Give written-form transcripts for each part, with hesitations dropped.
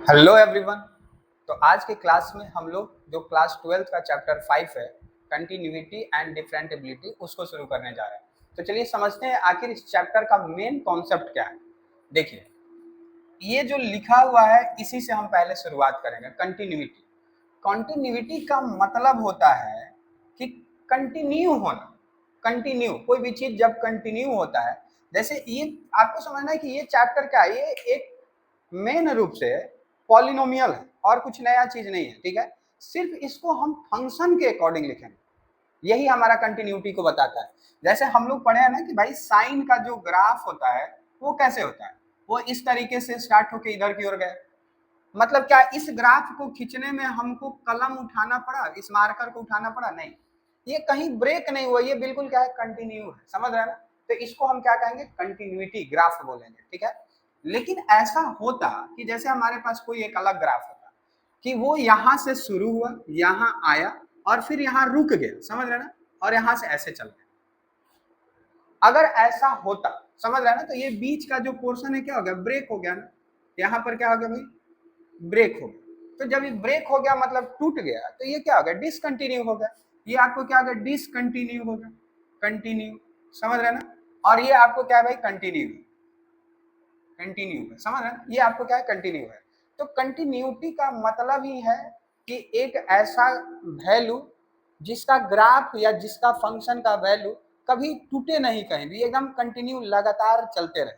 Hello everyone. तो आज के क्लास में हम लोग जो क्लास 12th का चैप्टर 5 है कंटिन्यूटी एंड डिफरेंटेबिलिटी उसको शुरू करने जा रहे हैं। तो चलिए समझते हैं आखिर इस चैप्टर का मेन कॉन्सेप्ट क्या है। देखिए, ये जो लिखा हुआ है इसी से हम पहले शुरुआत करेंगे। कंटिन्यूटी कंटिन्यूटी का मतलब होता है कि कंटिन्यू होना। कंटिन्यू कोई भी चीज जब कंटिन्यू होता है, जैसे ये आपको समझना है कि ये चैप्टर क्या है, ये एक मेन रूप से पॉलिनोमियल है और कुछ नया चीज नहीं है। ठीक है, सिर्फ इसको हम फंक्शन के अकॉर्डिंग लिखेंगे, यही हमारा कंटिन्यूटी को बताता है। जैसे हम लोग पढ़े हैं ना कि भाई साइन का जो ग्राफ होता है वो कैसे होता है, वो इस तरीके से स्टार्ट होकर इधर की ओर गए। मतलब क्या इस ग्राफ को खींचने में हमको कलम उठाना पड़ा, इस मार्कर को उठाना पड़ा? नहीं, ये कहीं ब्रेक नहीं हुआ, ये बिल्कुल क्या है, कंटिन्यू है। समझ रहे हैं ना? तो इसको हम क्या कहेंगे, कंटिन्यूटी ग्राफ बोलेंगे। ठीक है, लेकिन ऐसा होता कि जैसे हमारे पास कोई एक अलग ग्राफ होता कि वो यहां से शुरू हुआ, यहां आया और फिर यहां रुक गया। समझ रहे ना? और यहां से ऐसे चल गया। अगर ऐसा होता, समझ रहे हैं ना, तो ये बीच का जो पोर्शन है क्या हो गया, ब्रेक हो गया ना। यहां पर क्या हो गया भाई, ब्रेक हो गया। तो जब ये ब्रेक हो गया मतलब टूट गया, तो ये क्या हो गया, डिसकंटिन्यू हो गया। ये आपको क्या हो गया, डिसकंटिन्यू हो गया। कंटिन्यू, समझ रहे ना? और ये आपको क्या है भाई, कंटिन्यू। कंटिन्यू है, समझ रहे हैं? ये आपको क्या है, कंटिन्यू है। तो कंटिन्यूटी का मतलब ही है कि एक ऐसा वैल्यू जिसका ग्राफ या जिसका फंक्शन का वैल्यू कभी टूटे नहीं, कहीं भी एकदम कंटिन्यू लगातार चलते रहे।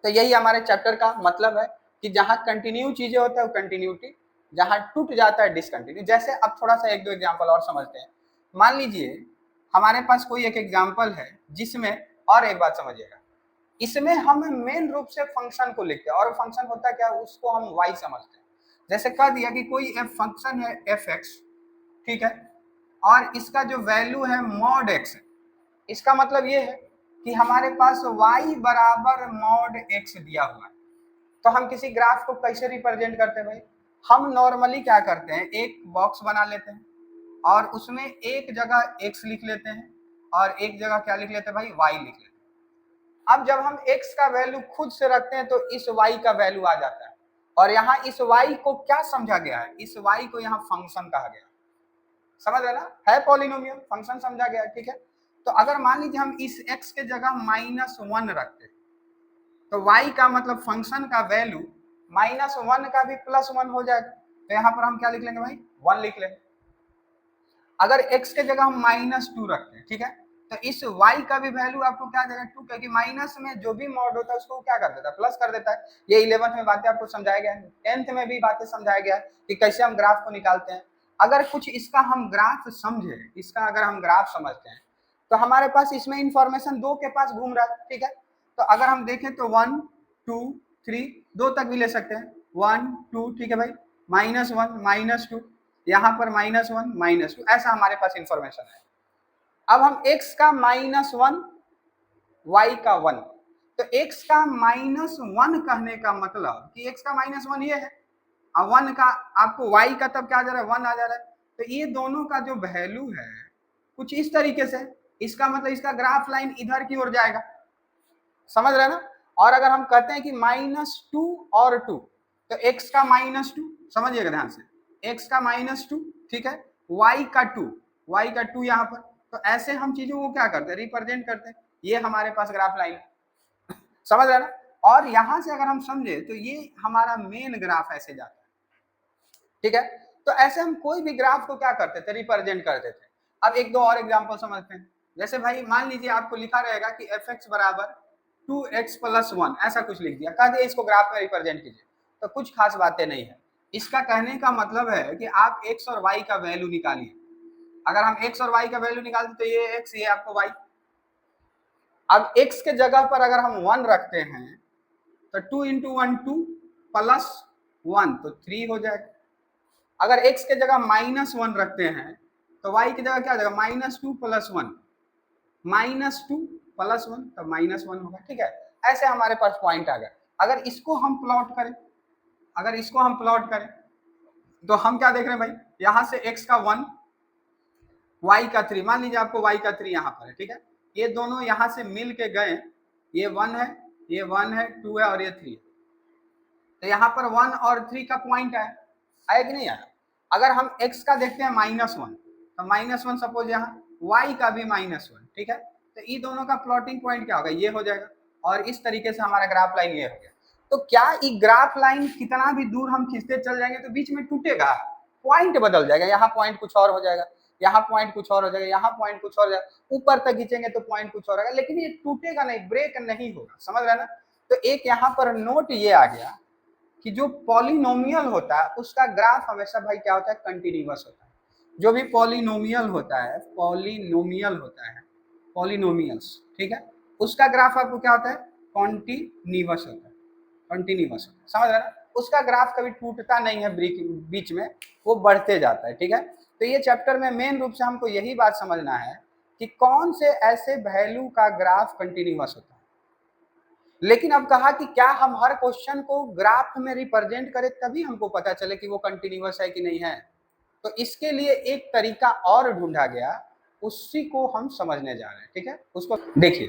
तो यही हमारे चैप्टर का मतलब है कि जहां कंटिन्यू चीजें होता है वो कंटिन्यूटी, जहां टूट जाता है डिसकंटिन्यू। जैसे अब थोड़ा सा एक दो एग्जांपल और समझते हैं। मान लीजिए हमारे पास कोई एक एग्जांपल है जिसमें, और एक बात समझिएगा, इसमें हम मेन रूप से फंक्शन को लिखते हैं और फंक्शन होता है क्या, उसको हम वाई समझते हैं। जैसे कह दिया कि कोई एफ फंक्शन है एफ एक्स, ठीक है, और इसका जो वैल्यू है मॉड एक्स है। इसका मतलब ये है कि हमारे पास y बराबर मॉड x दिया हुआ है। तो हम किसी ग्राफ को कैसे रिप्रेजेंट करते हैं भाई, हम नॉर्मली क्या करते हैं, एक बॉक्स बना लेते हैं और उसमें एक जगह x लिख लेते हैं और एक जगह क्या लिख लेते हैं भाई, y लिख लेते हैं। अब जब हम x का वैल्यू खुद से रखते हैं तो इस y का वैल्यू आ जाता है, और यहाँ इस y को क्या समझा गया है, इस y को यहाँ फंक्शन कहा गया। समझ रहे ना, है पॉलिनोमियल, फंक्शन समझा गया। ठीक है, तो अगर मान लीजिए हम इस x के जगह -1 रखते, तो y का मतलब फंक्शन का वैल्यू -1 का भी +1 हो जाएगा। तो यहाँ पर हम क्या लिख लेंगे भाई, 1 लिख लेंगे। अगर x के जगह हम -2 रखते हैं, ठीक है, तो इस y का भी वैल्यू आपको क्या देगा, 2, क्योंकि माइनस में जो भी मॉड होता है उसको क्या कर देता है, प्लस कर देता है। ये 11th में बातें आपको समझाया गया है, 10th में भी बातें समझाया गया है कि कैसे हम ग्राफ को निकालते हैं। अगर कुछ इसका हम ग्राफ समझे, इसका अगर हम ग्राफ समझते हैं, तो हमारे पास इसमें इंफॉर्मेशन 2 के पास घूम रहा है। ठीक है, तो अगर हम देखें तो 1 2 3 2 तक भी ले सकते हैं, 1 2, ठीक है भाई, -1 -2, यहाँ पर -1 -2, ऐसा हमारे पास इंफॉर्मेशन है। अब हम x का -1 y का 1, तो x का -1 कहने का मतलब कि x का -1 ये है, और 1 का आपको y का तब क्या आ जा रहा है, 1 आ जा रहा है। तो ये दोनों का जो वैल्यू है कुछ इस तरीके से, इसका मतलब इसका ग्राफ लाइन इधर की ओर जाएगा। समझ रहे ना? और अगर हम कहते हैं कि -2 और 2, तो x का -2, समझिएगा ध्यान से, x का -2, ठीक है, y का 2, y का 2 यहाँ पर। तो ऐसे हम चीजों को क्या करते हैं, रिप्रेजेंट करते हैं। ये हमारे पास ग्राफ लाइन, समझ रहे ना? और यहां से अगर हम समझे तो ये हमारा मेन ग्राफ ऐसे जाता है। ठीक है, तो ऐसे हम कोई भी ग्राफ को क्या करते थे, रिप्रेजेंट करते थे। अब एक दो और एग्जांपल समझते हैं। जैसे भाई मान लीजिए आपको लिखा रहेगा कि fx बराबर 2x + 1, ऐसा कुछ लिख दिया, कह दिया इसको ग्राफ में रिप्रेजेंट कीजिए। तो कुछ खास बातें नहीं है। इसका कहने का मतलब है कि आप x और y का वैल्यू निकालिए। अगर हम x और y का वैल्यू निकालते तो ये x, ये आपको y। अब x के जगह पर अगर हम 1 रखते हैं तो 2 × 1 2 + 1 तो 3 हो जाएगा। अगर x के जगह -1 रखते हैं तो y की जगह क्या आ जाएगा, -2 + 1, -2 + 1 तो -1 होगा। ठीक है, ऐसे हमारे पास पॉइंट आ गया। अगर इसको हम प्लॉट करें, अगर इसको हम प्लॉट करें तो हम क्या देख रहे हैं भाई, यहां से x का 1, y का 3, मान लीजिए आपको y का 3 यहाँ पर है। ठीक है, ये दोनों यहाँ से मिल के गए, ये 1 है, ये 1 है, 2 है और ये 3 है। तो यहाँ पर 1 और 3 का पॉइंट आया कि नहीं आया। अगर हम x का देखते हैं -1, तो -1 सपोज यहाँ, y का भी -1, ठीक है। तो ये दोनों का प्लॉटिंग पॉइंट क्या होगा, ये हो जाएगा, और इस तरीके से हमारा ग्राफ लाइन ये हो गया। तो क्या ये ग्राफ लाइन कितना भी दूर हम खींचते चल जाएंगे तो बीच में टूटेगा, पॉइंट बदल जाएगा, यहाँ पॉइंट कुछ और हो जाएगा, यहाँ पॉइंट कुछ और हो जाएगा, यहाँ पॉइंट कुछ और हो जाएगा, ऊपर तक खींचेंगे तो पॉइंट कुछ और होगा, लेकिन ये टूटेगा नहीं, ब्रेक नहीं होगा, समझ रहे ना। तो एक यहाँ पर नोट ये आ गया कि जो पॉलिनोमियल होता है उसका ग्राफ हमेशा भाई क्या होता है, कंटिन्यूअस होता है। जो भी पॉलिनोमियल होता है, पॉलिनोमियल्स, ठीक है, उसका ग्राफ आपको क्या होता है, कॉन्टिन्यूअस होता है, कंटिन्यूअस होता है, समझ रहे ना। उसका ग्राफ कभी टूटता नहीं है बीच में, वो बढ़ते जाता है, ठीक है। तो ये चैप्टर में मेन रूप से हमको यही बात समझना है कि कौन से ऐसे वैल्यू का ग्राफ कंटिन्यूअस होता है। लेकिन अब कहा कि क्या हम हर क्वेश्चन को ग्राफ में रिप्रेजेंट करें तभी हमको पता चले कि वो कंटिन्यूअस है कि नहीं है। तो इसके लिए एक तरीका और ढूंढा गया, उसी को हम समझने जा रहे हैं, ठीक है। उसको देखिए,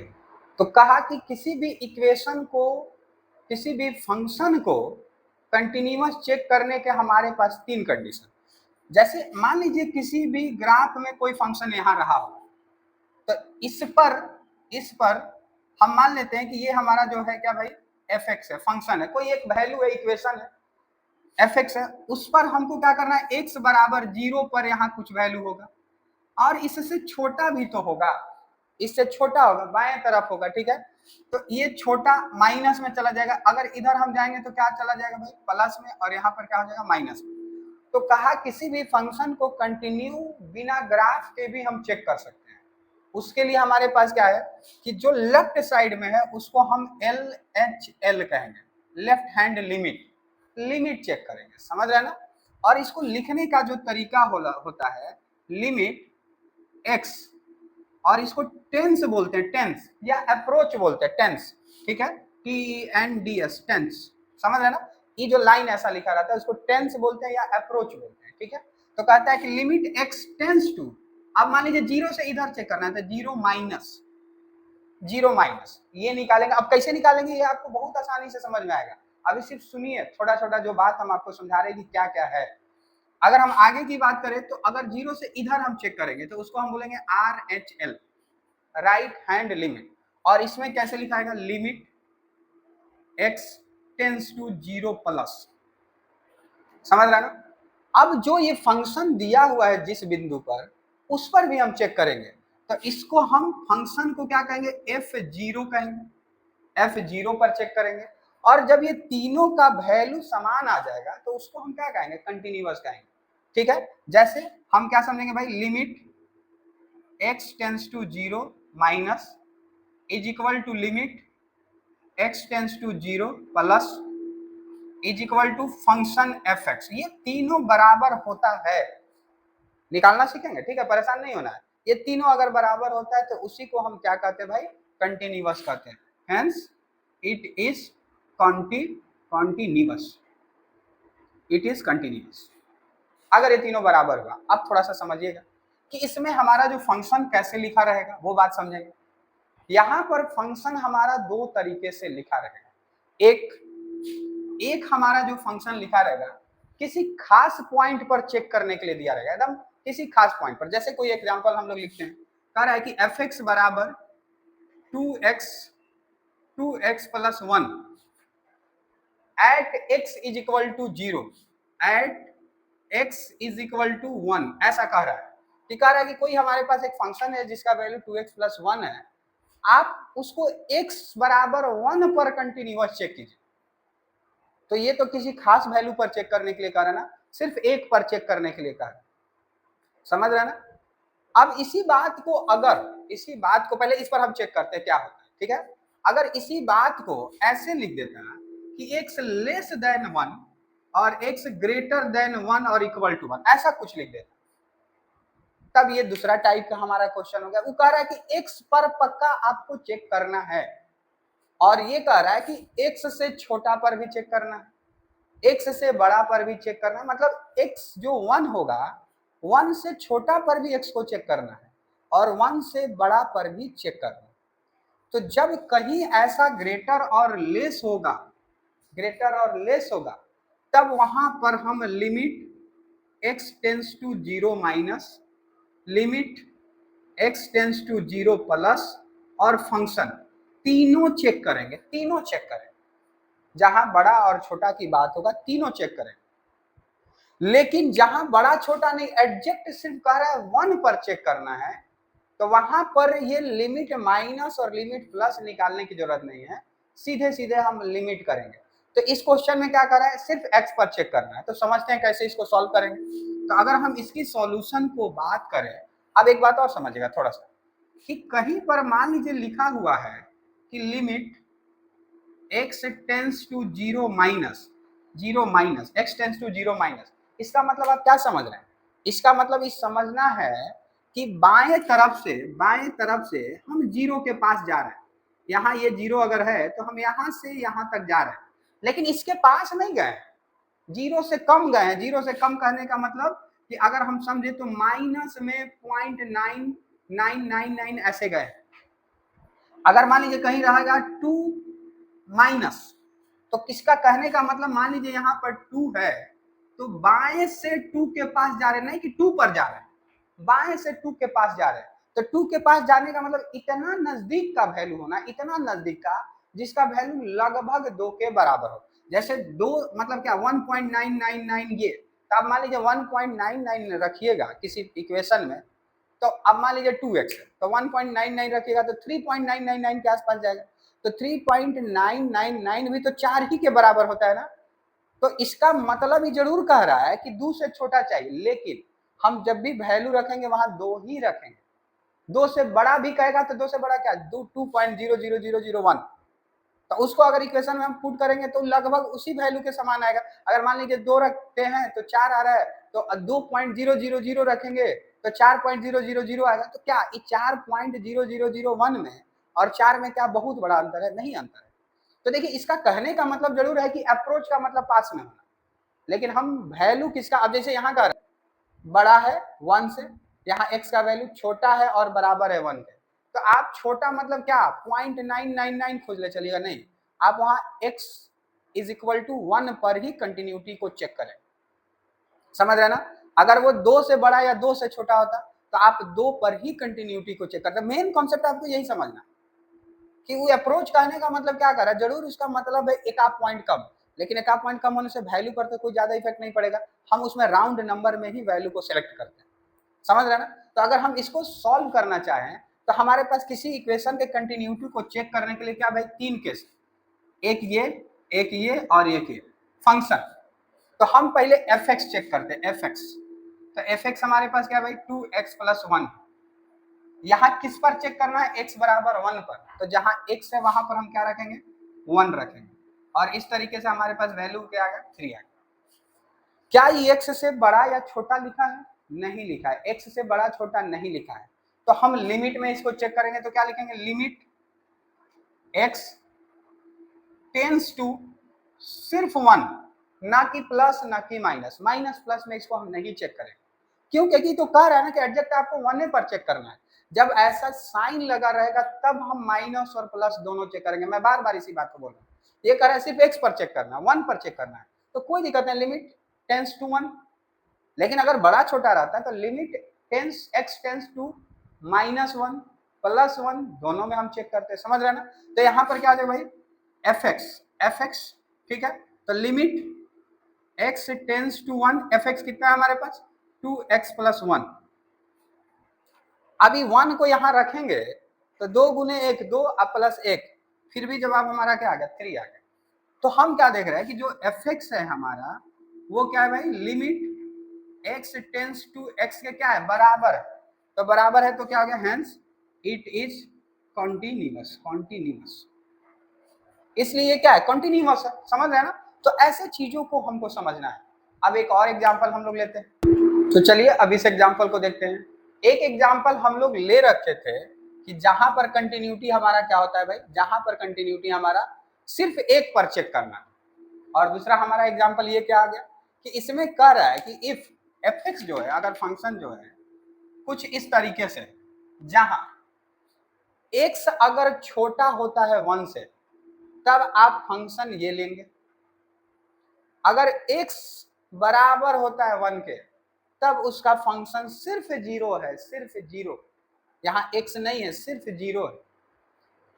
तो कहा कि किसी भी इक्वेशन को, किसी भी फंक्शन को कंटिन्यूअस चेक करने के हमारे पास 3 कंडीशन। जैसे मान लीजिए किसी भी ग्राफ में कोई फंक्शन यहाँ रहा हो, तो इस पर हम मान लेते हैं कि ये हमारा जो है क्या भाई, एफ एक्स है, फंक्शन है, कोई एक वैल्यू है, इक्वेशन है, एफ एक्स है, उस पर हमको क्या करना है, एक्स बराबर 0 पर यहाँ कुछ वैल्यू होगा, और इससे छोटा भी तो होगा, इससे छोटा होगा, बाएं तरफ होगा, ठीक है। तो ये छोटा माइनस में चला जाएगा, अगर इधर हम जाएंगे तो क्या चला जाएगा भाई, प्लस में, और यहाँ पर क्या हो जाएगा, माइनस में। तो कहा किसी भी फंक्शन को कंटिन्यू बिना ग्राफ के भी हम चेक कर सकते हैं। उसके लिए हमारे पास क्या है कि जो लेफ्ट साइड में है उसको हम LHL कहेंगे, लेफ्ट हैंड लिमिट चेक करेंगे, समझ रहे हैं ना। और इसको लिखने का जो तरीका होता है, लिमिट x, और इसको टेंस बोलते हैं, टेंस या अप्रोच बोलते हैं, टेंस, ठीक है, TENDS, टेंस, समझ रहे ना। ये जो लाइन ऐसा लिखा रहता है उसको टेंस बोलते हैं या अप्रोच बोलते हैं, ठीक है। तो कहता है कि लिमिट x टेंस टू, अब मान लीजिए 0 से इधर चेक करना है तो 0 माइनस ये निकालेंगे। अब कैसे निकालेंगे ये आपको बहुत आसानी से समझ में आएगा, अभी सिर्फ सुनिए छोटा छोटा जो बात हम आपको समझा रहे हैं कि क्या क्या है। अगर हम आगे की बात करें तो अगर 0 से इधर हम चेक करेंगे तो उसको हम बोलेंगे RHL, राइट हैंड लिमिट, और इसमें कैसे लिखाएगा, limit x tends to 0 plus, समझ रहा ना। अब जो ये फंक्शन दिया हुआ है जिस बिंदु पर, उस पर भी हम चेक करेंगे, तो इसको हम फंक्शन को क्या कहेंगे, F0 कहेंगे, F0 पर चेक करेंगे। और जब ये तीनों का वैल्यू समान आ जाएगा तो उसको हम क्या कहेंगे, कंटिन्यूअस कहेंगे, ठीक है। जैसे हम क्या समझेंगे भाई, limit x tends to 0 minus is equal to limit x tends to 0 plus is equal to function F X. ये तीनों बराबर होता है, निकालना सीखेंगे, ठीक है, परेशान नहीं होना है। ये तीनों अगर बराबर होता है तो उसी को हम क्या कहते हैं भाई, कंटिन्यूअस कहते हैं, hence it is continuous, it is continuous अगर ये तीनों बराबर हुआ। अब थोड़ा सा समझिएगा कि इसमें हमारा जो फंक्शन कैसे लिखा रहेगा वो बात समझेंगे। यहाँ पर फंक्शन हमारा 2 तरीके से लिखा रहेगा। एक हमारा जो फंक्शन लिखा रहेगा किसी खास पॉइंट पर चेक करने के लिए दिया रहेगा, एकदम किसी खास पॉइंट पर। जैसे कोई एग्जांपल हम लोग लिखते हैं, कह रहा है कि एफ एक्स बराबर 2x plus 1 at x is equal to 0, at x is equal to 1, ऐसा कह रहा है। कि कह रहा है कि कोई हमारे पास एक फंक्शन है जिसका वैल्यू 2x प्लस 1 है, आप उसको x बराबर 1 पर कंटिन्यूअस चेक कीजिए। तो ये तो किसी खास वैल्यू पर चेक करने के लिए कह रहा है ना, सिर्फ एक पर चेक करने के लिए कह रहा है, समझ रहे ना। अब इसी बात को पहले इस पर हम चेक करते हैं क्या होता है, ठीक है। अगर इसी बात को ऐसे लिख देता है कि x लेस देन 1 और x ग्रेटर देन 1 और इक्वल टू 1, ऐसा कुछ लिख देता, तब ये दूसरा टाइप का हमारा क्वेश्चन हो गया। वो कह रहा है कि x पर पक्का आपको चेक करना है, और ये कह रहा है कि x से छोटा पर भी चेक करना है, x से बड़ा पर भी चेक करना है, मतलब x जो 1 होगा 1 से छोटा पर भी x को चेक करना है, और 1 से बड़ा पर भी चेक करना है। तो जब कहीं ऐसा ग्रेटर और लेस होगा ग्रेटर और लेस होगा, तब वहां पर हम limit x tends to 0 minus, limit x tends to 0 plus और फंक्शन तीनों चेक करेंगे, तीनों चेक करेंगे। जहां बड़ा और छोटा की बात होगा तीनों चेक करेंगे। लेकिन जहां बड़ा छोटा नहीं, एडजेक्ट सिर्फ कह रहा है 1 पर चेक करना है, तो वहां पर ये लिमिट माइनस और लिमिट प्लस निकालने की जरूरत नहीं है, सीधे सीधे हम लिमिट करेंगे। तो इस क्वेश्चन में क्या कर रहा है, सिर्फ x पर चेक करना है। तो समझते हैं कैसे इसको सॉल्व करेंगे। तो अगर हम इसकी सॉल्यूशन को बात करें, अब एक बात और समझिएगा थोड़ा सा, कि कहीं पर मान लीजिए लिखा हुआ है कि limit x tends to 0 minus, 0 minus x tends to 0 minus, इसका मतलब आप क्या समझ रहे हैं? इसका मतलब इस समझना है कि बाएं तरफ से हम 0 के पास जा रहे हैं। यहाँ ये 0 अगर है तो हम यहाँ से यहाँ तक जा रहे हैं, लेकिन इसके पास नहीं गए, 0 से कम गए हैं। 0 से कम कहने का मतलब कि अगर हम समझे तो माइनस में 0.9999 ऐसे गए। अगर मान लीजिए कहीं रहेगा 2 माइनस, तो किसका कहने का मतलब, मान लीजिए यहाँ पर 2 है तो बाएं से 2 के पास जा रहे, नहीं कि 2 पर जा रहे हैं, बाएं से 2 के पास जा रहे हैं। तो 2 के पास जाने का मतलब इतना नजदीक का वैल्यू होना, इतना नजदीक का जिसका वैल्यू लगभग 2 के बराबर हो। जैसे 2 मतलब क्या, 1.999 ये, तो अब मान लीजिए 1.99 रखिएगा किसी इक्वेशन में, तो अब मान लीजिए 2x है तो 1.99 रखिएगा तो 3.999 के आसपास जाएगा। तो 3.999 भी तो 4 ही के बराबर होता है ना। तो इसका मतलब ही जरूर कह रहा है कि 2 से छोटा चाहिए, लेकिन हम जब भी वैल्यू रखेंगे वहां 2 ही रखेंगे। 2 से बड़ा भी कहेगा तो 2 से बड़ा क्या, 2.00001, तो उसको अगर इक्वेशन में हम पुट करेंगे तो लगभग उसी वैल्यू के समान आएगा। अगर मान लीजिए 2 रखते हैं तो 4 आ रहा है, तो 2.000 रखेंगे तो 4.000 आएगा। तो क्या 4.0001 में और 4 में क्या बहुत बड़ा अंतर है? नहीं अंतर है। तो देखिए इसका कहने का मतलब जरूर है कि अप्रोच का मतलब पास में होना, लेकिन हम वैल्यू किसका, अब जैसे यहाँ का बड़ा है 1 से, यहाँ x का वैल्यू छोटा है और बराबर है 1 के, तो आप छोटा मतलब क्या 0.999 खोज ले चलिएगा, नहीं, आप वहां x इज इक्वल टू 1 पर ही कंटिन्यूटी को चेक करें। समझ रहे ना? अगर वो 2 से बड़ा या 2 से छोटा होता तो आप 2 पर ही कंटिन्यूटी को चेक करते। मेन कॉन्सेप्ट आपको यही समझना कि वो अप्रोच कहने का मतलब क्या कर रहा है, जरूर उसका मतलब है एक आध पॉइंट कम, लेकिन एक आध पॉइंट कम होने से वैल्यू पर तो कोई ज्यादा इफेक्ट नहीं पड़ेगा, हम उसमें राउंड नंबर में ही वैल्यू को सिलेक्ट करते हैं। समझ रहे ना? तो अगर हम इसको सॉल्व करना चाहें तो हमारे पास किसी इक्वेशन के कंटिन्यूटी को चेक करने के लिए क्या भाई, 3 केस, एक ये और एक ये फंक्शन। तो हम पहले एफ एक्स चेक करते हैं, एफ एक्स। तो एफ एक्स हमारे पास क्या भाई 2x+1, यहाँ किस पर चेक करना है, x बराबर 1 पर, तो जहां x है वहां पर हम क्या रखेंगे, 1 रखेंगे, और इस तरीके से हमारे पास वैल्यू क्या आ गया, 3 आ गया। क्या ये x से बड़ा या छोटा लिखा है? नहीं लिखा है, x से बड़ा छोटा नहीं लिखा है। तो हम लिमिट में इसको चेक करेंगे तो क्या लिखेंगे, लिमिट x टेंस टू सिर्फ 1, ना कि प्लस ना कि माइनस, माइनस प्लस में इसको हम नहीं चेक करेंगे। क्यों? क्योंकि तो कह रहा है ना कि एडजेक्ट आपको 1 पर चेक करना है। जब ऐसा साइन लगा रहेगा तब हम माइनस और प्लस दोनों चेक करेंगे। मैं बार बार इसी बात को बोल रहा हूँ, ये कह रहा है सिर्फ x पर चेक करना है, 1 पर चेक करना है, तो कोई दिक्कत नहीं, लिमिट टेंस टू 1। लेकिन अगर बड़ा छोटा रहता है तो limit tends x tends to -1 +1, दोनों में हम चेक करते हैं। समझ रहे हैं ना? तो यहाँ पर क्या आ जाएगा भाई, एफ एक्स, ठीक है। तो limit x tends to 1, F X कितना है हमारे पास, 2x+1। अभी 1 को यहाँ रखेंगे तो 2 गुने 1 2 प्लस 1, फिर भी जवाब हमारा क्या आ गया, 3 आ गया। तो हम क्या देख रहे हैं कि जो एफ एक्स है हमारा वो क्या है भाई, limit x tends to x के क्या है, बराबर है। तो बराबर है तो क्या हो गया, hence it is continuous, continuous, इसलिए क्या है, कॉन्टिन्यूअस है। समझ रहे हैं ना? तो ऐसे चीजों को हमको समझना है। अब एक और एग्जांपल हम लोग लेते हैं, तो चलिए अब इस एग्जांपल को देखते हैं। एक एग्जांपल हम लोग ले रखे थे कि जहां पर कंटिन्यूटी हमारा क्या होता है भाई, जहां पर कंटिन्यूटी हमारा सिर्फ एक पर चेक करना है। और दूसरा हमारा एग्जांपल ये क्या आ गया कि इसमें कह रहा है कि इफ एफ एक्स जो है, अगर फंक्शन जो है कुछ इस तरीके से, जहां x अगर छोटा होता है 1 से, तब आप फंक्शन ये लेंगे, अगर x बराबर होता है 1 के तब उसका फंक्शन सिर्फ 0 है, सिर्फ 0। यहाँ x नहीं है, सिर्फ 0 है।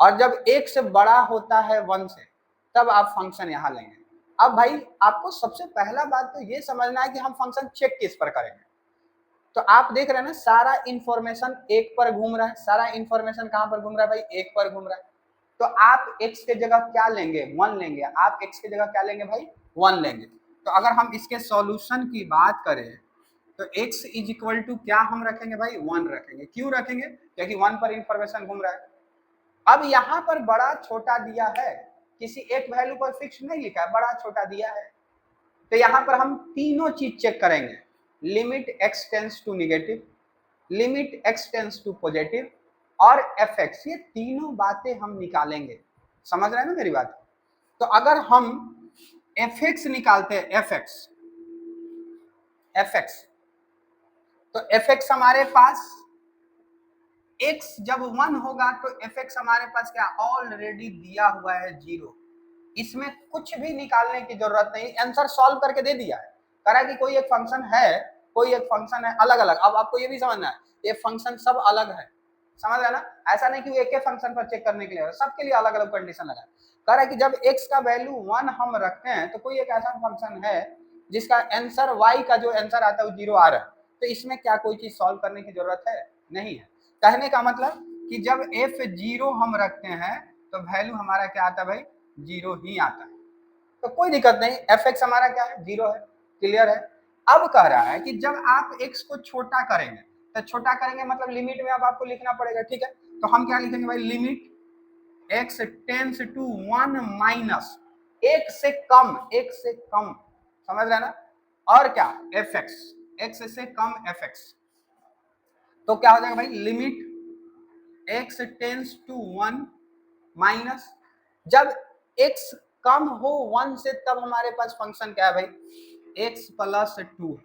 और जब x बड़ा होता है 1 से तब आप फंक्शन यहाँ लेंगे। अब भाई आपको सबसे पहला बात तो ये समझना है कि हम फंक्शन चेक किस पर करेंगे। तो आप देख रहे हैं ना, सारा इंफॉर्मेशन 1 पर घूम रहा है। सारा इंफॉर्मेशन कहां पर घूम रहा है भाई? 1 पर घूम रहा है। तो आप x के जगह क्या लेंगे? 1 लेंगे। आप x के जगह क्या लेंगे भाई? 1 लेंगे। तो अगर हम इसके सॉल्यूशन की बात करें तो x इज इक्वल टू क्या हम रखेंगे भाई? 1 रखेंगे। क्यों रखेंगे? क्योंकि 1 पर इंफॉर्मेशन घूम रहा है। अब यहाँ पर बड़ा छोटा दिया है, किसी एक वैल्यू पर फिक्स नहीं लिखा है, बड़ा छोटा दिया है। तो यहाँ पर हम तीनों चीज चेक करेंगे, limit x tends to negative, limit x tends to positive और fx। ये तीनों बातें हम निकालेंगे। समझ रहे हैं ना मेरी बात? तो अगर हम fx निकालते हैं, fx तो fx हमारे पास x जब 1 होगा तो fx हमारे पास क्या ऑलरेडी दिया हुआ है 0। इसमें कुछ भी निकालने की जरूरत नहीं, आंसर सॉल्व करके दे दिया है। कह रहा है कि कोई एक फंक्शन है, कोई एक फंक्शन है अलग अलग। अब आपको ये भी समझना है, ये फंक्शन सब अलग है। समझ रहे ना? ऐसा नहीं कि वो एक ही फंक्शन पर चेक करने के लिए, सबके लिए अलग अलग कंडीशन लगा है। कह रहा है कि जब x का वैल्यू 1 हम रखते हैं तो कोई एक ऐसा फंक्शन है जिसका आंसर y का जो आंसर आता है वो 0 आ रहा है। तो इसमें क्या कोई चीज सॉल्व करने की जरूरत है? नहीं है। कहने का मतलब कि जब f0 हम रखते हैं तो वैल्यू हमारा क्या आता है भाई? 0 ही आता है। तो कोई दिक्कत नहीं, fx हमारा क्या है? 0 है। क्लियर है? अब कह रहा है कि जब आप x को छोटा करेंगे, तो छोटा करेंगे मतलब लिमिट में अब आपको लिखना पड़ेगा। ठीक है, तो हम क्या लिखेंगे भाई? Limit x tends to 1 minus 1 से कम, 1 से कम। समझ रहे ना? और क्या? fx, x से कम fx। तो क्या हो जाएगा भाई? Limit x tends to 1 minus, जब x कम हो 1 से तब हमारे पास फंक्शन क्या है भाई? x plus 2।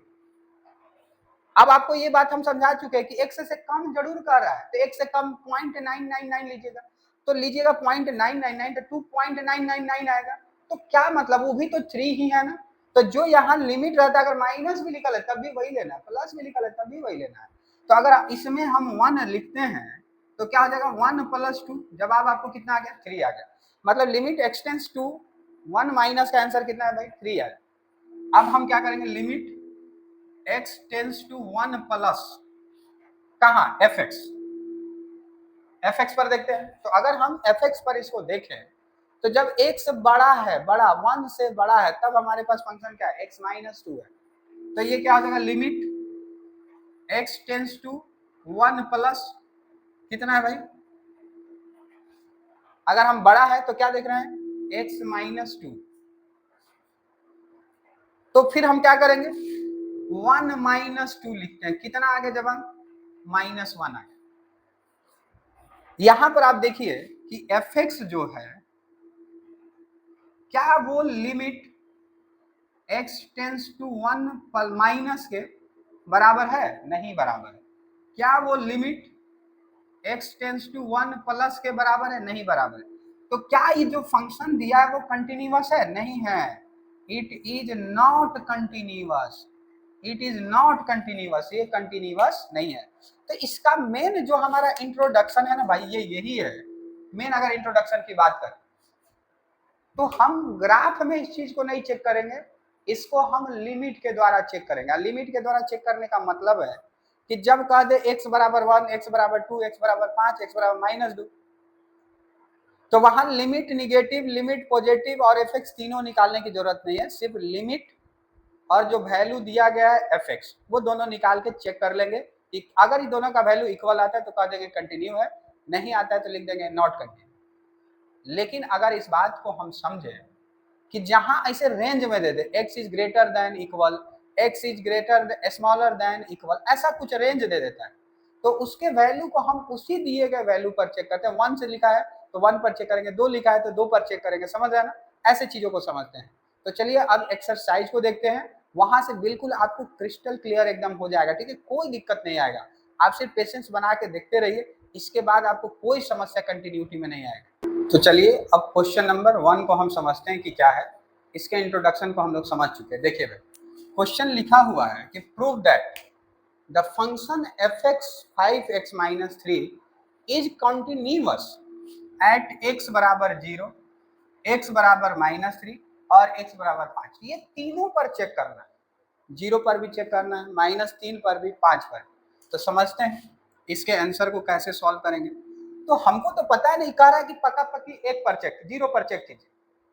अब आपको ये बात हम समझा चुके हैं कि x से कम जरूर कर रहा है, तो x से कम 0.999 लीजिएगा, तो लीजिएगा 0.999, तो 2.999 आएगा। तो क्या मतलब, वो भी तो 3 ही है ना। तो जो यहाँ लिमिट रहता है, अगर माइनस भी लिखा है तब भी वही लेना है, प्लस भी लिखा है तब भी वही लेना है। तो अगर इसमें हम 1 लिखते हैं तो क्या हो जाएगा? 1 प्लस 2। जवाब आपको कितना आ गया? 3 आ गया। मतलब limit x tends to 1 minus का आंसर कितना है भाई? 3 है। अब हम क्या करेंगे? Limit x tends to 1 plus कहाँ? fx पर देखते हैं। तो अगर हम fx पर इसको देखें तो जब x बड़ा है, बड़ा 1 से बड़ा है, तब हमारे पास फंक्शन क्या है? x माइनस 2 है। तो ये क्या हो जाएगा? Limit x tends to 1 plus कितना है भाई? अगर हम बड़ा है तो क्या देख रहे हैं? x minus 2। तो फिर हम क्या करेंगे? 1 माइनस 2 लिखते हैं। कितना आगे जवाब? -1 आगे। यहां पर आप देखिए कि fx जो है, क्या वो limit x tends to 1 minus के बराबर है? नहीं बराबर है। क्या वो limit x tends to 1 plus के बराबर है? नहीं बराबर है। तो क्या ये जो फंक्शन दिया है वो कंटिन्यूअस है? नहीं है। It is not continuous, it is not continuous, ये कंटिन्यूअस नहीं है। तो इसका मेन जो हमारा इंट्रोडक्शन है ना भाई, ये यही है मेन। अगर इंट्रोडक्शन की बात करें तो हम ग्राफ में इस चीज को नहीं चेक करेंगे, इसको हम लिमिट के द्वारा चेक करेंगे। लिमिट के द्वारा चेक करने का मतलब है कि जब कह दे x बराबर 1, x बराबर 2, x बराबर 5, x बराबर -2, तो वहां लिमिट निगेटिव, लिमिट पॉजिटिव और fx तीनों निकालने की जरूरत नहीं है। सिर्फ लिमिट और जो वैल्यू दिया गया है fx, वो दोनों निकाल के चेक कर लेंगे। अगर ये दोनों का वैल्यू इक्वल आता है तो कह देंगे कंटिन्यू है, नहीं आता है तो लिख देंगे नॉट कंटिन्यू। लेकिन अगर इस बात को हम समझे कि जहां ऐसे रेंज में दे दे x is greater than equal, x is greater smaller than equal, ऐसा कुछ रेंज दे देता है, तो उसके वैल्यू को हम उसी दिए गए वैल्यू पर चेक करते हैं। 1 से लिखा है तो 1 पर चेक करेंगे, 2 लिखा है तो 2 पर चेक करेंगे। समझ रहे हैं ना? ऐसे चीजों को समझते हैं। तो चलिए अब एक्सरसाइज को देखते हैं, वहां से बिल्कुल आपको क्रिस्टल क्लियर एकदम हो जाएगा। ठीक है, कोई दिक्कत नहीं आएगा। आप सिर्फ पेशेंस बना के देखते रहिए, इसके बाद आपको कोई समस्या कंटिन्यूटी में नहीं आएगा। तो चलिए अब क्वेश्चन नंबर 1 को हम समझते हैं कि क्या है। इसके इंट्रोडक्शन को हम लोग समझ चुके हैं। देखिए भाई, क्वेश्चन लिखा हुआ है कि prove that the function f(x) 5x - 3 is continuous at x बराबर 0, x बराबर -3 और x बराबर 5। ये तीनों पर चेक करना है, 0 पर भी चेक करना है, -3 पर भी, 5 पर। तो समझते हैं इसके आंसर को कैसे सॉल्व करेंगे। तो हमको तो पता है नहीं, कह रहा है कि पक्का पक्की 1 पर चेक, 0 पर चेक कीजिए।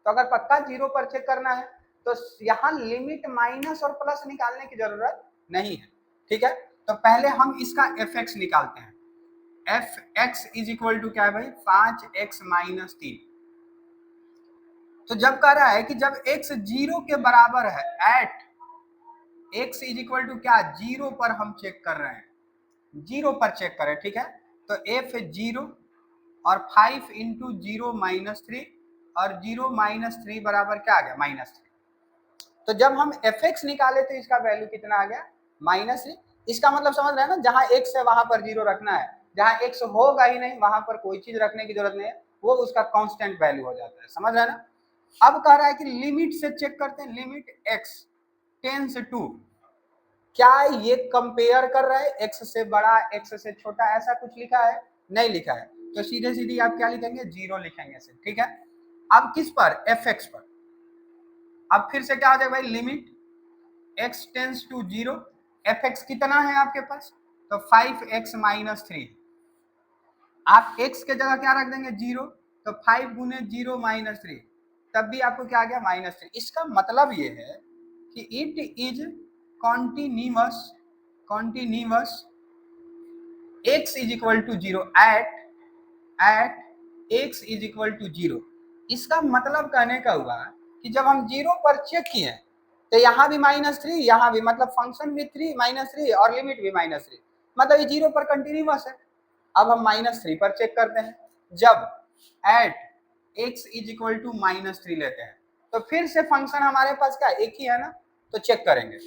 तो अगर पक्का 0 पर चेक करना है तो यहाँ लिमिट माइनस और प्लस निकालने की जरूरत नहीं है, ठीक है। तो पहले हम इसका f(x) निकालते हैं। f(x) इज इक्वल टू क्या है भाई, 5x - 3। तो जब कह रहा है कि जब x 0 के बराबर है, at x is equal to क्या, 0 पर हम चेक कर रहे हैं, 0 पर चेक करें, ठीक है। तो f 0 और 5 इंटू 0 -3 और 0 -3 बराबर क्या आ गया, -3। तो जब हम f(x) निकाले तो इसका वैल्यू कितना आ गया, -3। इसका मतलब समझ रहे हैं ना, जहां x है वहां पर 0 रखना है, जहां x होगा ही नहीं वहां पर कोई चीज रखने की जरूरत नहीं है, वो उसका कांस्टेंट वैल्यू हो जाता है, समझ रहे हैं ना। अब कह रहा है कि लिमिट से चेक करते हैं, लिमिट x टेंस टू, क्या ये कंपेयर कर रहा है x से बड़ा x से छोटा, ऐसा कुछ लिखा है, नहीं लिखा है। तो सीधे सीधे आप क्या लिखेंगे, 0 लिखेंगे से, ठीक है। अब किस पर, f(x) पर। अब फिर से क्या हो जाएगा भाई, limit x tends to 0, f(x) कितना है आपके पास, तो 5x - 3। आप x के जगह क्या रख देंगे, 0, तो 5 गुने 0 - 3, तब भी आपको क्या आ गया, -3। इसका मतलब ये है कि it is continuous x is equal to 0 at x is equal to 0। इसका मतलब कहने का हुआ कि जब हम 0 पर चेक किए तो यहाँ भी -3, यहाँ भी, मतलब फंक्शन भी 3 -3 और लिमिट भी -3, मतलब ये 0 पर कंटिन्यूअस है। अब हम -3 पर चेक करते हैं, जब at x is equal to -3 लेते हैं तो फिर से फंक्शन हमारे पास क्या, एक ही है ना, तो चेक करेंगे।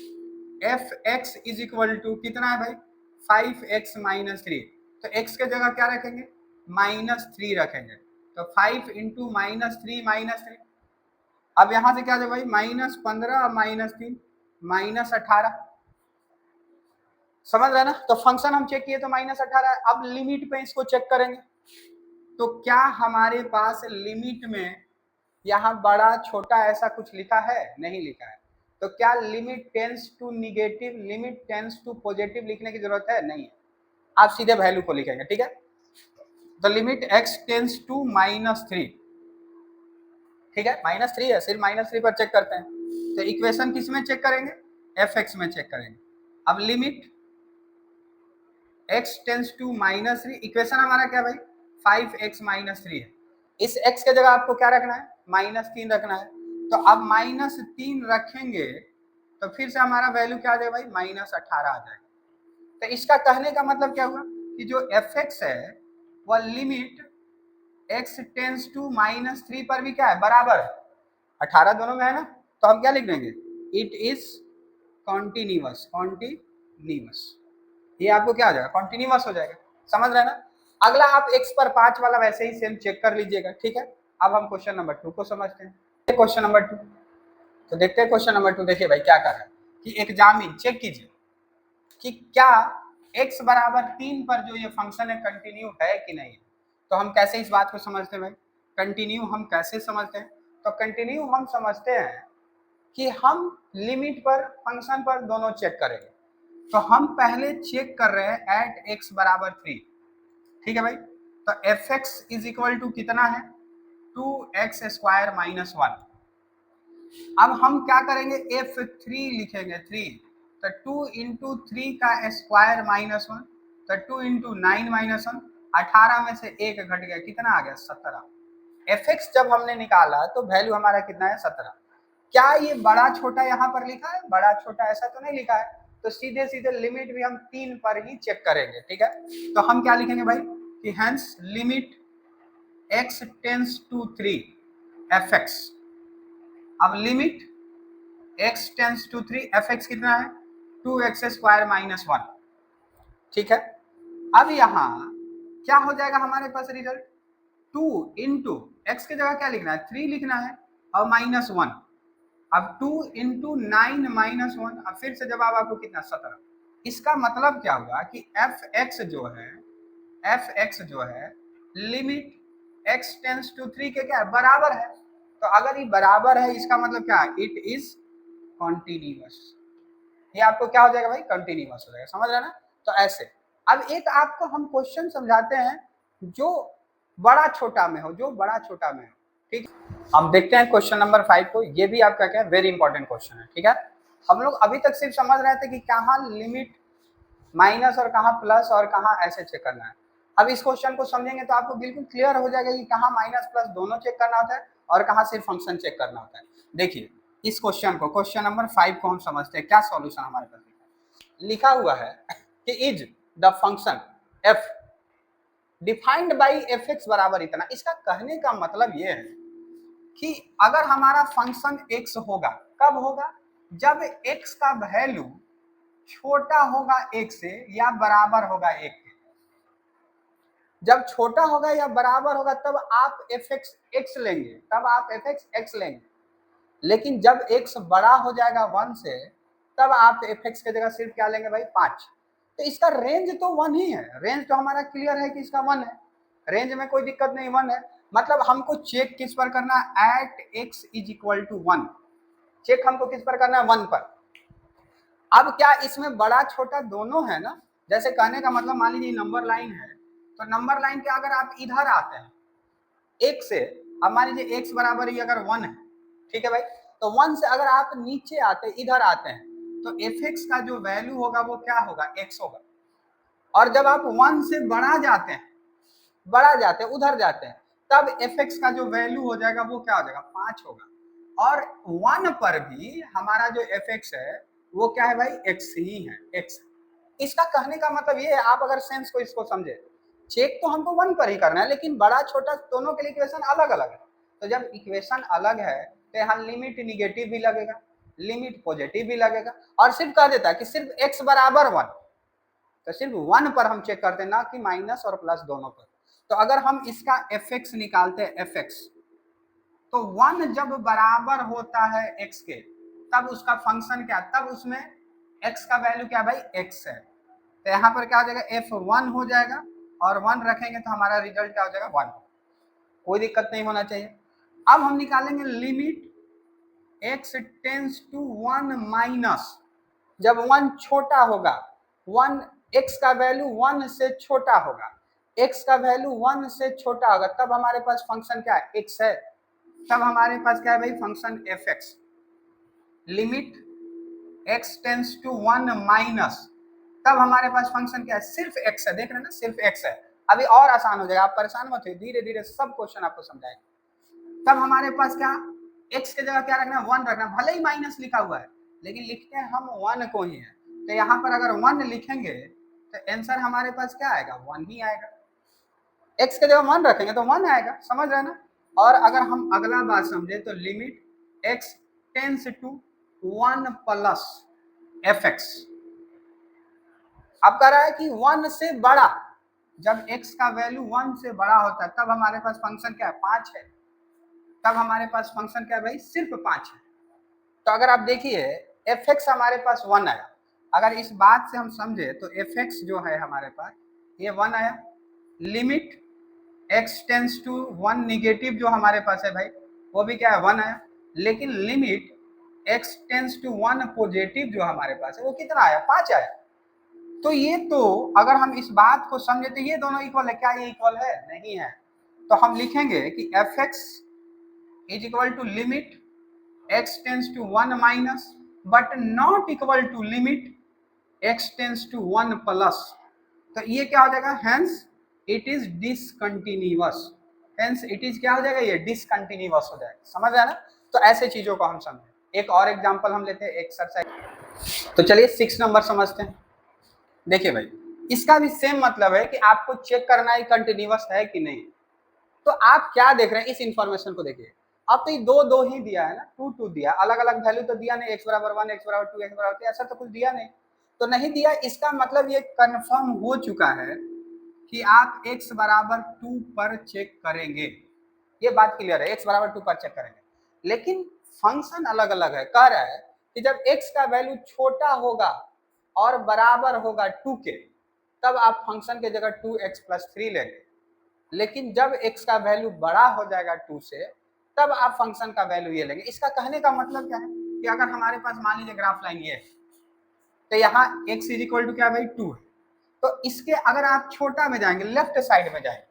f(x) इज इक्वल टू कितना है भाई, 5x - 3। तो x के जगह क्या रखेंगे, -3 रखेंगे, तो 5 इंटू -3 अब यहां से क्या है भाई, -15 और -3 -18, समझ रहे ना। तो फंक्शन हम चेक किए तो -18 है। अब लिमिट पे इसको चेक करेंगे, तो क्या हमारे पास लिमिट में यहाँ बड़ा छोटा ऐसा कुछ लिखा है, नहीं लिखा है। तो क्या limit tends to negative, limit tends to positive लिखने की जरूरत है, नहीं है। आप सीधे वैल्यू को लिखेंगे, ठीक है। तो लिमिट x टेंस टू -3, ठीक है, -3 है, सिर्फ -3 पर चेक करते हैं। तो इक्वेशन किस में चेक करेंगे, f(x) में चेक करेंगे। अब limit x tends to -3, equation हमारा क्या भाई, 5x - 3 है। इस x के जगह आपको क्या रखना है, -3 रखना है। तो अब -3 रखेंगे तो फिर से हमारा वैल्यू क्या आ जाएगा भाई, -18 आ जाएगा। तो इसका कहने का मतलब क्या हुआ कि जो f(x) है वह लिमिट x टेंस टू -3 पर भी क्या है, बराबर 18 दोनों में है ना। तो हम क्या लिख देंगे, इट इज कॉन्टिन्यूअस, ये आपको क्या हो जाएगा, कॉन्टिन्यूअस हो जाएगा, समझ रहे हैं ना। अगला आप x पर 5 वाला वैसे ही सेम चेक कर लीजिएगा, ठीक है। अब हम क्वेश्चन नंबर 2 को समझते हैं। क्वेश्चन नंबर 2, तो देखते हैं क्वेश्चन नंबर 2। देखिए भाई क्या कर रहा है कि एग्जामिन, चेक कीजिए कि क्या x बराबर 3 पर जो ये फंक्शन है कंटिन्यू है कि नहीं। तो हम कैसे इस बात को समझते हैं भाई, कंटिन्यू हम कैसे समझते हैं, तो कंटिन्यू हम समझते हैं कि हम लिमिट पर, फंक्शन पर दोनों चेक करेंगे। तो हम पहले चेक कर रहे हैं एट x बराबर 3, ठीक है भाई। तो f(x) इज इक्वल टू कितना है, 2x² - 1। अब हम क्या करेंगे, f(3) लिखेंगे, 3, तो 2 इंटू 3 का स्क्वायर -1, तो 2 इंटू 9 -1, 18 में से 1 घट गया, कितना आ गया, 17। f(x) जब हमने निकाला तो वैल्यू हमारा कितना है, 17। क्या ये बड़ा छोटा यहाँ पर लिखा है, बड़ा छोटा ऐसा तो नहीं लिखा है। तो सीधे सीधे लिमिट भी हम 3 पर ही चेक करेंगे, ठीक है। तो हम क्या लिखेंगे भाई कि hence limit x tends to 3 f(x). अब limit x tends to 3 f(x) कितना है, 2x² - 1, ठीक है। अब यहाँ क्या हो जाएगा हमारे पास रिजल्ट, 2 इंटू x के जगह क्या लिखना है, 3 लिखना है और -1, अब 2 इंटू 9 माइनस 1, अब फिर से जवाब आपको कितना 17। इसका मतलब क्या हुआ कि एफ एक्स जो है लिमिट एक्स टेंस टू 3 के क्या है बराबर है। तो अगर ये बराबर है इसका मतलब क्या है, इट इज कॉन्टिन्यूअस। ये आपको क्या हो जाएगा भाई, कंटिन्यूअस हो जाएगा, समझ रहे ना। तो ऐसे अब एक आपको हम क्वेश्चन समझाते हैं जो बड़ा छोटा में हो, ठीक है। हम देखते हैं क्वेश्चन नंबर 5 को। ये भी आपका क्या है, वेरी इंपॉर्टेंट क्वेश्चन है, ठीक है। हम लोग अभी तक सिर्फ समझ रहे थे कि कहाँ लिमिट माइनस और कहाँ प्लस और कहाँ ऐसे चेक करना है। अब इस क्वेश्चन को समझेंगे तो आपको बिल्कुल क्लियर हो जाएगा कि कहाँ माइनस प्लस दोनों चेक करना होता है और कहाँ सिर्फ फंक्शन चेक करना होता है। देखिए इस क्वेश्चन को, क्वेश्चन नंबर 5 को हम समझते हैं, क्या सॉल्यूशन हमारे पास लिखा हुआ है कि is the function F defined by F X बराबर इतना। इसका कहने का मतलब ये है कि अगर हमारा फंक्शन x होगा, कब होगा, जब x का वैल्यू छोटा होगा 1 से या बराबर होगा 1 के। जब छोटा होगा या बराबर होगा तब आप एफ एक्स एक्स लेंगे, लेकिन जब x बड़ा हो जाएगा 1 से तब आप एफ एक्स की जगह सिर्फ क्या लेंगे भाई, 5। तो इसका रेंज तो 1 ही है, रेंज तो हमारा क्लियर है कि इसका 1 है, रेंज में कोई दिक्कत नहीं, 1 है। मतलब हमको चेक किस पर करना है, at x is equal to 1। Check हमको किस पर करना है, 1 पर। अब क्या इसमें बड़ा छोटा दोनों है ना, जैसे कहने का मतलब मान लीजिए नंबर लाइन है, तो नंबर लाइन के अगर आप इधर आते हैं एक से, अब मान लीजिए x बराबर ही अगर 1 है, ठीक है भाई, तो 1 से अगर आप नीचे आते इधर आते हैं तो एफ एक्स का जो वैल्यू होगा वो क्या होगा, x होगा। और जब आप 1 से बढ़ा जाते हैं उधर जाते हैं तब एफ एक्स का जो वैल्यू हो जाएगा वो क्या हो जाएगा, 5 होगा। और 1 पर भी हमारा जो एफ एक्स है वो क्या है भाई, x ही है, x। इसका कहने का मतलब ये है, आप अगर सेंस को इसको समझे, चेक तो हमको 1 पर ही करना है लेकिन बड़ा छोटा दोनों के लिए इक्वेशन अलग अलग है। तो जब इक्वेशन अलग है तो यहाँ लिमिट निगेटिव भी लगेगा, लिमिट पॉजिटिव भी लगेगा, और सिर्फ कह देता है कि सिर्फ x बराबर 1, तो सिर्फ 1 पर हम चेक करते हैं, ना कि माइनस और प्लस दोनों पर। तो अगर हम इसका एफ एक्स निकालते हैं, एफ एक्स, तो 1 जब बराबर होता है x के तब उसका फंक्शन क्या, तब उसमें x का वैल्यू क्या भाई, x है। तो यहाँ पर क्या हो जाएगा, f1 हो जाएगा, और 1 रखेंगे तो हमारा रिजल्ट क्या हो जाएगा, 1। कोई दिक्कत नहीं होना चाहिए। अब हम निकालेंगे limit x tends to 1 minus, जब 1 छोटा होगा, 1 x का वैल्यू 1 से छोटा होगा, x का वैल्यू 1 से छोटा होगा तब हमारे पास फंक्शन क्या है, x है। तब हमारे पास क्या है भाई, function F x. Limit x tends to 1 minus, तब हमारे पास फंक्शन क्या है, सिर्फ x है। देख रहे हैं ना, सिर्फ x है। अभी और आसान हो जाएगा, आप परेशान मत हो, धीरे धीरे सब क्वेश्चन आपको समझाएंगे। तब हमारे पास क्या, x की जगह क्या रखना है, 1 रखना, भले ही माइनस लिखा हुआ है लेकिन लिखते हैं हम 1 को ही है। तो यहाँ पर अगर 1 लिखेंगे तो आंसर हमारे पास क्या आएगा, 1 ही आएगा। x के जगह 1 रखेंगे तो 1 आएगा, समझ रहे हैं ना। और अगर हम अगला बात समझे तो limit x tends to 1 plus f x. अब कह रहा है कि 1 से बड़ा, जब x का वैल्यू 1 से बड़ा होता है तब हमारे पास फंक्शन क्या है, 5 है। तब हमारे पास फंक्शन क्या है भाई, सिर्फ 5 है। तो अगर आप देखिए एफ एक्स हमारे पास 1 आया, अगर इस बात से हम समझे तो एफ एक्स जो है हमारे पास ये 1 आया। Limit x tends to 1 negative जो हमारे पास है भाई वो भी क्या है, 1 आया। लेकिन limit x tends to 1 positive जो हमारे पास है वो कितना आया, 5 आया। तो ये तो अगर हम इस बात को समझे तो ये दोनों इक्वल है, क्या ये इक्वल है, नहीं है। तो हम लिखेंगे कि f x is equal to limit x tends to 1 minus but not equal to limit x tends to 1 plus. तो ये क्या हो जाएगा, hence it is discontinuous. Hence it is क्या हो जाएगा, ये डिसकंटिन्यूअस हो जाएगा, समझ रहे हैं ना। तो ऐसे चीजों को हम समझे। एक और एग्जांपल हम लेते हैं एक्सरसाइज। तो चलिए 6 नंबर समझते हैं। देखिए भाई इसका भी सेम मतलब है कि आपको चेक करना है कंटिन्यूअस है कि नहीं। तो आप क्या देख रहे हैं, इस इंफॉर्मेशन को देखिए। अब तो ये दो ही दिया है ना, 2 दिया, अलग अलग वैल्यू तो दिया नहीं, x बराबर 1, x बराबर 2, x बराबर 3, ऐसा तो कुछ दिया नहीं। तो नहीं दिया, इसका मतलब ये कंफर्म हो चुका है कि आप x बराबर 2 पर चेक करेंगे। ये बात क्लियर है, x बराबर 2 पर चेक करेंगे। लेकिन फंक्शन अलग अलग है। कह रहा है कि जब x का वैल्यू छोटा होगा और बराबर होगा 2 के, तब आप फंक्शन के जगह 2x+3 लेंगे, लेकिन जब x का वैल्यू बड़ा हो जाएगा 2 से, तब आप फंक्शन का वैल्यू ये लेंगे। इसका कहने का मतलब क्या है कि अगर हमारे पास मान लीजिए ग्राफ लाइन ये है, तो यहाँ x इज इक्वल टू क्या भाई 2 है, तो इसके अगर आप छोटा में जाएंगे, लेफ्ट साइड में जाएंगे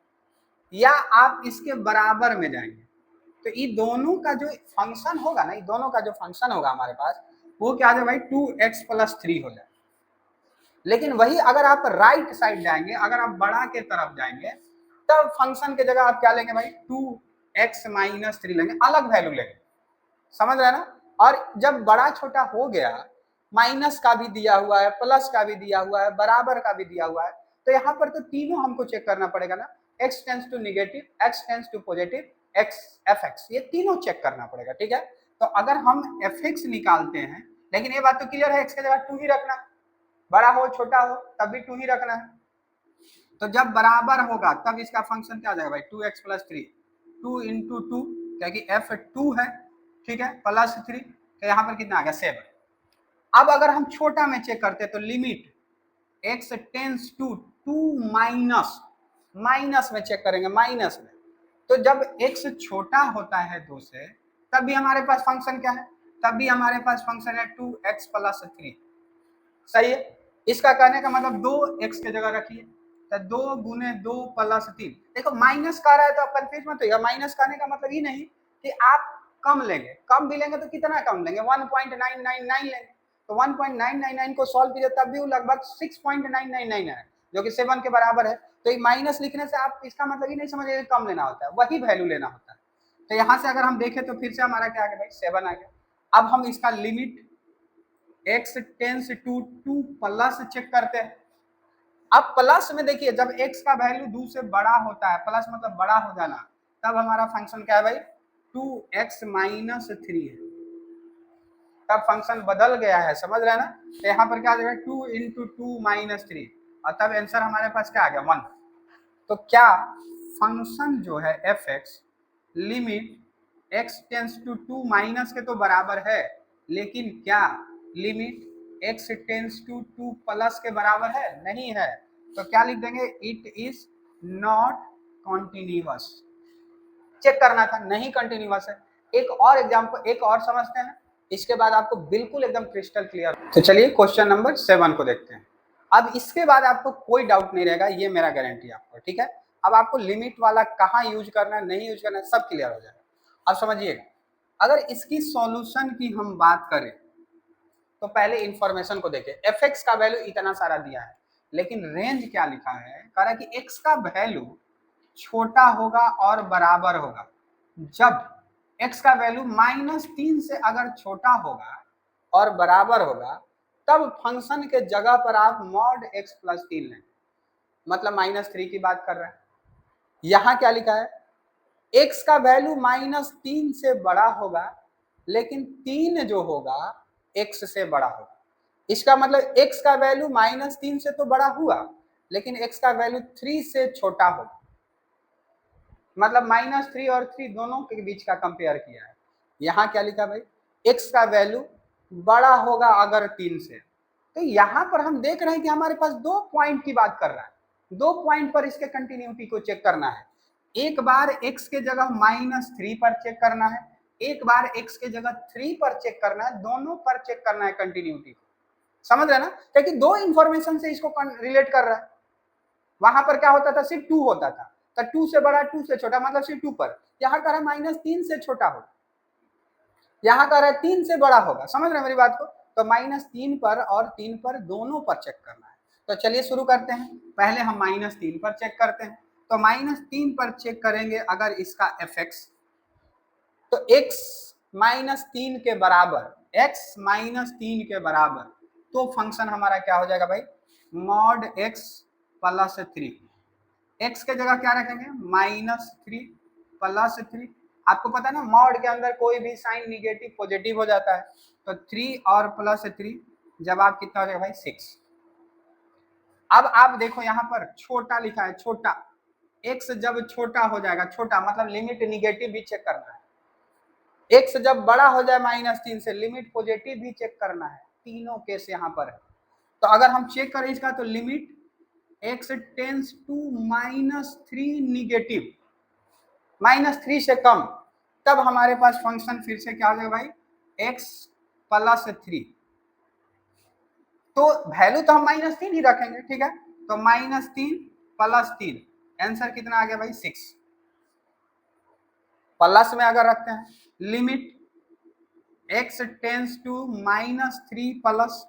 या आप इसके बराबर में जाएंगे, तो ये दोनों का जो फंक्शन होगा ना, ये दोनों का जो फंक्शन होगा हमारे पास, वो क्या है भाई 2x+3 हो जाए। लेकिन वही अगर आप राइट साइड जाएंगे, अगर आप बड़ा के तरफ जाएंगे, तब फंक्शन के जगह आप क्या लेंगे भाई 2x-3 लेंगे, अलग वैल्यू लेंगे। समझ रहे हैं ना। और जब बड़ा छोटा हो गया, माइनस का भी दिया हुआ है, प्लस का भी दिया हुआ है, बराबर का भी दिया हुआ है, तो यहाँ पर तो तीनों हमको चेक करना पड़ेगा ना, x tends to negative, x tends to positive, x fx, ये तीनों चेक करना पड़ेगा। ठीक है, तो अगर हम fx निकालते हैं, लेकिन ये बात तो क्लियर है, x के जगह 2 ही रखना है, बड़ा हो छोटा हो तब भी 2 ही रखना है। तो जब बराबर होगा तब इसका फंक्शन क्या आ जाएगा भाई 2x+3, 2 इंटू 2, क्योंकि f2 है, ठीक है, +3, तो यहाँ पर कितना आ गया 7। अब अगर हम छोटा में चेक करते हैं तो limit x tends to 2 minus में चेक करेंगे, माइनस में, तो जब x छोटा होता है 2 से, तब भी हमारे पास फंक्शन क्या है, तब भी हमारे पास फंक्शन है 2x+3। सही है। इसका कहने का मतलब 2x के जगह रखिए, तो 2 गुने 2 प्लस 3। देखो माइनस का रहा है तो आप कंफ्यूज मत होइएगा, माइनस करने का मतलब ये नहीं कि आप कम लेंगे, कम भी लेंगे तो कितना कम लेंगे, 1.999 लेंगे, तो 1.999 को सॉल्व कीजिए तब भी वो लगभग 6.999 है, जो कि 7 के बराबर है। तो ये माइनस लिखने से आप इसका मतलब ये नहीं समझिए कम लेना होता है, वही वैल्यू लेना होता है। तो यहाँ से अगर हम देखें तो फिर से हमारा क्या आ गया भाई 7 आ गया। अब हम इसका limit x tends to 2 plus check करते हैं। अब प्लस में देखिए, जब x का वैल्यू 2 से बड़ा होता है, प्लस मतलब बड़ा हो जाना, तब हमारा फंक्शन क्या है भाई 2x-3 है, तब फंक्शन बदल गया है। समझ रहे हैं ना। तो यहाँ पर क्या आ जाएगा 2 इंटू 2-3, और तब आंसर हमारे पास क्या आ गया 1। तो क्या फंक्शन जो है fx limit x tends to 2 minus के तो बराबर है, लेकिन क्या limit x tends to 2 plus के बराबर है? नहीं है। तो क्या लिख देंगे, it is not continuous. Check करना था, नहीं कंटिन्यूअस है। एक और एग्जांपल, एक और समझते हैं, इसके बाद आपको बिल्कुल एकदम क्रिस्टल क्लियर। तो चलिए क्वेश्चन नंबर 7 को देखते हैं। अब इसके बाद आपको कोई डाउट नहीं रहेगा, ये मेरा गारंटी आपको, ठीक है। अब आपको लिमिट वाला कहाँ यूज करना है, नहीं यूज करना है, सब क्लियर हो जाएगा। अब समझिएगा, अगर इसकी सॉल्यूशन की हम बात करें तो पहले इंफॉर्मेशन को देखें। fx का वैल्यू इतना सारा दिया है, लेकिन रेंज क्या लिखा है, कह रहा है कि x का वैल्यू छोटा होगा और बराबर होगा जब x का वैल्यू -3 से अगर छोटा होगा और बराबर होगा, तब फंक्शन के जगह पर आप मॉड x+3 लें, मतलब -3 की बात कर रहे हैं। यहां क्या लिखा है, x का वैल्यू -3 से बड़ा होगा, लेकिन 3 जो होगा x से बड़ा होगा। इसका मतलब x का वैल्यू -3 से तो बड़ा हुआ, लेकिन x का वैल्यू 3 से छोटा होगा, मतलब -3 और 3 दोनों के बीच का कंपेयर किया है। यहाँ क्या लिखा भाई, x का वैल्यू बड़ा होगा अगर 3 से। तो यहाँ पर हम देख रहे हैं कि हमारे पास 2 पॉइंट की बात कर रहा है, 2 पॉइंट पर इसके कंटिन्यूटी को चेक करना है। एक बार x के जगह -3 पर चेक करना है, एक बार x के जगह 3 पर चेक करना है, दोनों पर चेक करना है कंटिन्यूटी को। समझ रहे ना, क्योंकि दो इंफॉर्मेशन से इसको रिलेट कर रहा है। वहां पर क्या होता था, सिर्फ 2 होता था, तो 2 से बड़ा 2 से छोटा, मतलब सिर्फ 2 पर। यहाँ कह रहा है -3 से छोटा होगा, यहाँ कह रहा है 3 से बड़ा होगा। समझ रहे हैं मेरी बात को। तो -3 पर और 3 पर दोनों पर चेक करना है। तो चलिए शुरू करते हैं। पहले हम -3 पर चेक करते हैं। तो -3 पर चेक करेंगे अगर इसका fx, तो x -3 के बराबर, x -3 के बराबर, तो फंक्शन हमारा क्या हो जाएगा भाई, मॉड x+3। x के जगह क्या रखेंगे, -3+3। आपको पता है ना, मॉड के अंदर कोई भी साइन निगेटिव पॉजिटिव हो जाता है। तो 3 और +3 जवाब कितना हो जाएगा भाई 6। अब आप देखो यहाँ पर छोटा लिखा है, छोटा, x जब छोटा हो जाएगा, छोटा मतलब लिमिट निगेटिव भी चेक करना है। x जब बड़ा हो जाए -3 से लिमिट पॉजिटिव भी चेक करना है, तीनों केस यहाँ पर है। तो अगर हम चेक करें इसका तो limit x tends to -3 negative, -3 से कम, तब हमारे पास फंक्शन फिर से क्या हो जाएगा भाई, x +3। तो वैल्यू तो हम -3 ही रखेंगे, ठीक है। तो -3 + 3 आंसर कितना आ गया भाई 6। प्लस में अगर रखते हैं limit x tends to -3 plus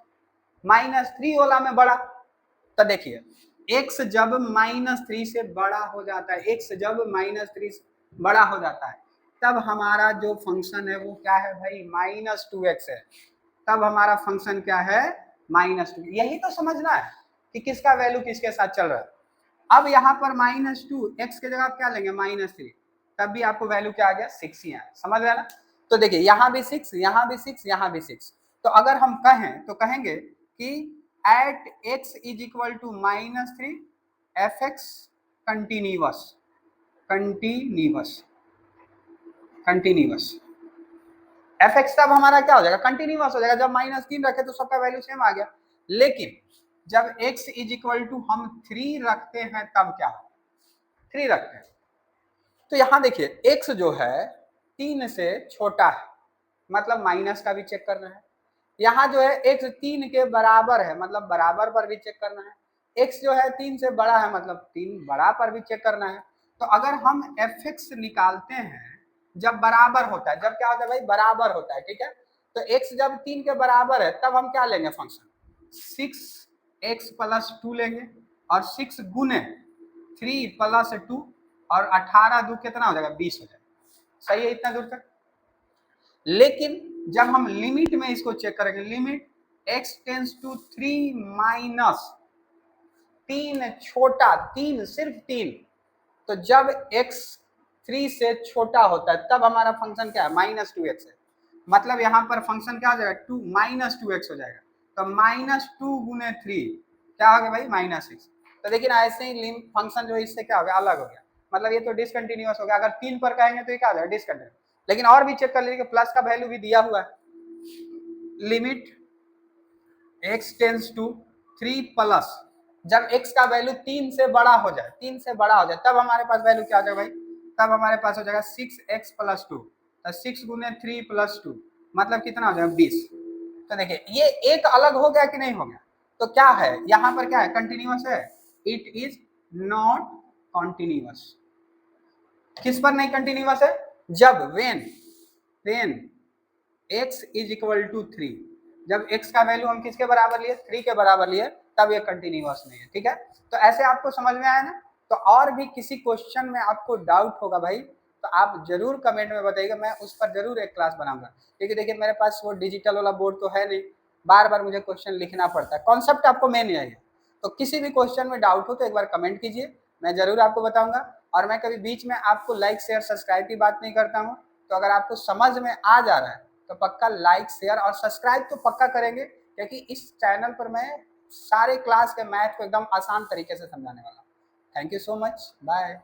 -3 वाला में बड़ा, तो देखिए x जब -3 से बड़ा हो जाता है, x जब -3 से बड़ा हो जाता है, तब हमारा जो फंक्शन है वो क्या है भाई, -2x है। तब हमारा फंक्शन क्या है, -2। यही तो समझना है कि किसका वैल्यू किसके साथ चल रहा है। अब यहाँ पर -2 x के जगह आप क्या लेंगे, -3, तब भी आपको वैल्यू क्या आ गया, 6 ही आया। समझ रहे ना। तो देखिए यहाँ भी 6, यहाँ भी 6, यहाँ भी 6। तो अगर हम कहें तो कहेंगे कि at x is equal to -3 fx continuous, continuous, continuous. fx तब हमारा क्या हो जाएगा, कंटिन्यूअस हो जाएगा। जब -3 रखे तो सबका वैल्यू सेम आ गया। लेकिन जब x इज इक्वल टू हम 3 रखते हैं तब क्या, 3 रखते हैं तो यहाँ देखिए x जो है 3 से छोटा है, मतलब माइनस का भी चेक करना है। यहाँ जो है x 3 के बराबर है, मतलब बराबर पर भी चेक करना है। x जो है 3 से बड़ा है, मतलब 3 बड़ा पर भी चेक करना है। तो अगर हम fx निकालते हैं जब बराबर होता है, जब क्या होता है भाई, बराबर होता है, ठीक है। तो x जब 3 के बराबर है तब हम क्या लेंगे, फंक्शन 6x + 2 लेंगे, और 6 गुने 3 + 2 और 18 2 कितना हो जाएगा, 20 हो जाएगा। सही है इतना दूर तक। लेकिन जब हम लिमिट में इसको चेक करेंगे, limit x tends to 3 minus 3 छोटा, 3 सिर्फ 3, तो जब x 3 से छोटा होता है तब हमारा फंक्शन क्या है, -2x है। मतलब यहाँ पर फंक्शन क्या हो जाएगा, -2x हो जाएगा। तो -2 गुने 3 क्या हो गया भाई, -6। तो देखिए ना, ऐसे ही फंक्शन जो इससे क्या हो गया, अलग हो गया। मतलब ये तो डिसकंटिन्यूअस हो गया। अगर 3 पर कहेंगे तो ये क्या हो जाएगा, डिसकंटिन्यूअस। लेकिन और भी चेक कर लीजिए, प्लस का वैल्यू भी दिया हुआ है। Limit x tends to 3 plus, जब x का वैल्यू 3 से बड़ा हो जाए, 3 से बड़ा हो जाए, तब हमारे पास वैल्यू क्या आ जाएगा भाई, तब हमारे पास हो जाएगा 6x + 2। तो 6 गुने 3 + 2 मतलब कितना हो जाएगा, 20। तो देखिए ये एक अलग हो गया कि नहीं हो गया। तो क्या है यहाँ पर, क्या है, कंटिन्यूअस है। It is not continuous. किस पर नहीं कंटिन्यूअस है, जब when x is equal to 3, जब x का वैल्यू हम किसके बराबर लिए, 3 के बराबर लिए, तब ये कंटिन्यूअस नहीं है, ठीक है। तो ऐसे आपको समझ में आया ना। तो और भी किसी क्वेश्चन में आपको डाउट होगा भाई, तो आप जरूर कमेंट में बताइएगा, मैं उस पर जरूर एक क्लास बनाऊंगा। क्योंकि देखिए मेरे पास वो डिजिटल वाला बोर्ड तो है नहीं, बार बार मुझे क्वेश्चन लिखना पड़ता है। कॉन्सेप्ट आपको मेन यही है। तो किसी भी क्वेश्चन में डाउट हो तो एक बार कमेंट कीजिए, मैं जरूर आपको बताऊंगा। और मैं कभी बीच में आपको लाइक शेयर सब्सक्राइब की बात नहीं करता हूँ। तो अगर आपको समझ में आ जा रहा है तो पक्का लाइक शेयर और सब्सक्राइब तो पक्का करेंगे, क्योंकि इस चैनल पर मैं सारे क्लास के मैथ को एकदम आसान तरीके से समझाने वाला हूँ। Thank you so much, bye.